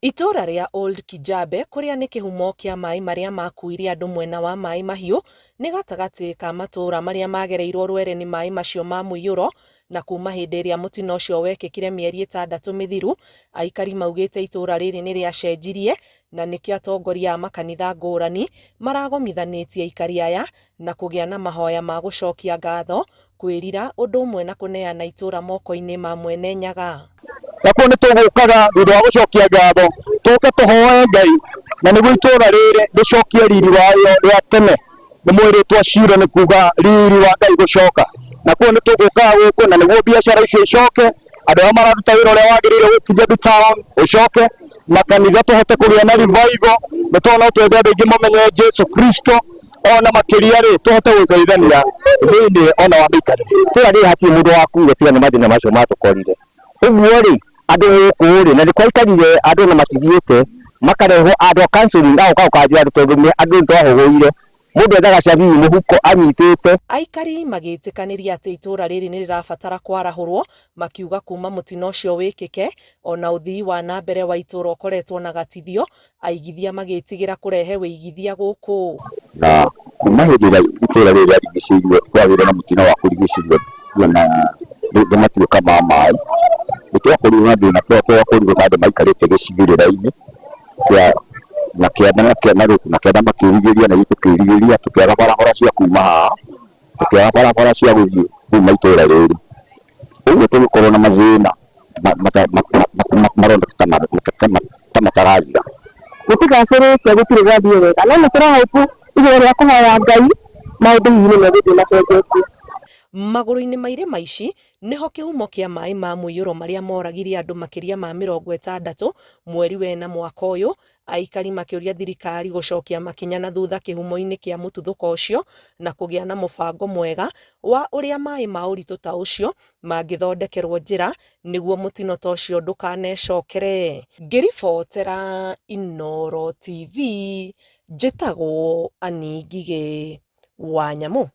Itura ria Old Kijabe kuria ni kihumo kia mai maria makuire andu mwena wa mai mahiu ni gatagati ka matura maria magereirwo rwere ni mai macio ma muiyuro na kuma hindi iria mutino ucio wekikire mieri 6 mithiru. Aikari maugite itura riri ni riacenjirie na nikio atongoria a makanitha ngurani maragomithanitie aikari aya na kugia na mahoya ma gucokia ngatho, kwirira undu umwe na kuneana itura moko-ini ma mwene Nyaga. Nakuo nĩ tũgũkaga thutha wa gũcokia ngatho tũke tũhoe Ngai na nĩguo itũra rĩrĩ rĩcokie riri warĩo rĩa tene. Nĩ mwĩrĩtwo cira nĩ kuga riri wa Ngai gũcoka. Nakuo nĩ tũgũkaga gũkũ na nĩguo biacara icio icoke, andũ arĩa mararuta wĩra ũrĩa wagĩrĩire gũkinya town ũcoke, makanitha tũhote kũgĩa na revival, nĩ tondũ no twende andũ aingĩ mamenye Jesu Kristo, ona makĩria rĩ tũhote gũteithania thĩinĩ ona wa mĩikarĩre. Itũra rĩrĩ hatirĩ mũndũ wakuire tiga nĩ mathĩna macio matũkorire. Ũguo rĩ andũ gũkũ rĩ na nĩ kwaikarire andũ na matithiĩte makarehwo andũ a counseling ao kanjĩra tondũ andũ nĩ twahũgũire mũndũ endaga cabi mũhuko anyitĩte. Aikari magĩtĩkanĩria atĩ itũra rĩrĩ nĩ rĩrabatara kwarahũrwo, makiuga kuma mũtino ũcio wĩkĩke ona ũthii wa na mbere wa itũra ũkoretwo na gatithio, aigithia magĩtigĩra kũrehe wĩigithia gũkũ. Na kuma hĩndĩ ĩrĩa itũra rĩrĩ rĩarigicĩirio kwagĩire na mũtino wa kũrigicĩrio na matuĩka ma maĩ, nĩtwakorirwo na thĩna twakorirwo ta andũ maikarĩte gĩcigĩrĩra-inĩ na kĩanda makĩrigĩria na tũkĩrigĩria tũkĩaga barabara cia kuma haha, tũkĩaga barabara cia gũthiĩ kuma itũra rĩrĩ. Ũguo tũgĩkorwo na mathĩna maroneka ta matarathira. Gũtigacĩrĩte gũtirĩ gwathiĩ wega no nĩtũrahopu igũrũ rĩa kũhoya Ngai maũndũ hihi nĩmegũthiĩ macenjetie. Magũrũ-inĩ ma irĩma ici niho kĩhumo kĩa maĩ ma mũiyũro marĩa moragire andũ makĩria ma 60 mweri wena mwaka ũyũ. Aikari makĩũria thirikari gũcokia makinya na thutha kĩhumo-inĩ kĩa mũtuthũko ũcio na kũgĩa na mũbango mwega wa ũrĩa maĩ ma ũritũ ta ũcio mangĩthondekerwo njĩra nĩguo mũtino ta ũcio ndũkanecokere. Ngĩribotera Inooro TV, njĩtagwo Anĩ Ngigĩ wa Nyamũ.